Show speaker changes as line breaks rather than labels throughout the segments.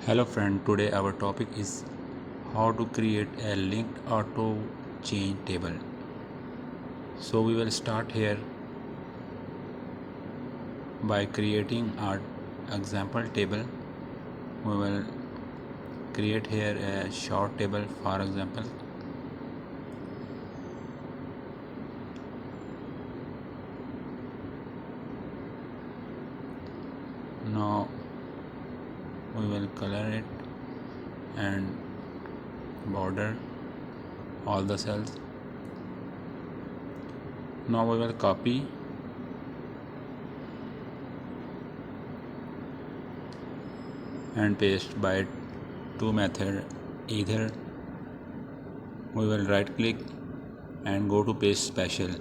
Hello friend, today our topic is how to create a linked auto chain table. So we will start here by creating our example table. We will create here a short table for example. Now we will color it and border all the cells. Now we will copy and paste by two methods. Either we will right click and go to paste special.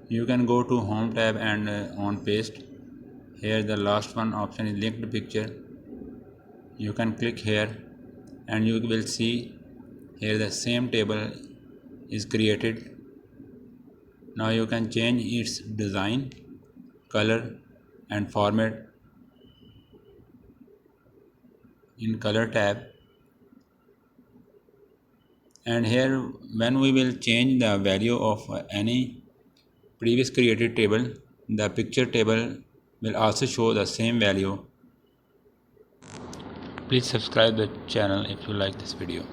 You can go to home tab and on paste. Here the last one option is linked picture. You can click here and you will see here the same table is created. Now you can change its design, color and format in color tab. And here when we will change the value of any previous created table, the picture table will also show the same value. Please subscribe the channel if you like this video.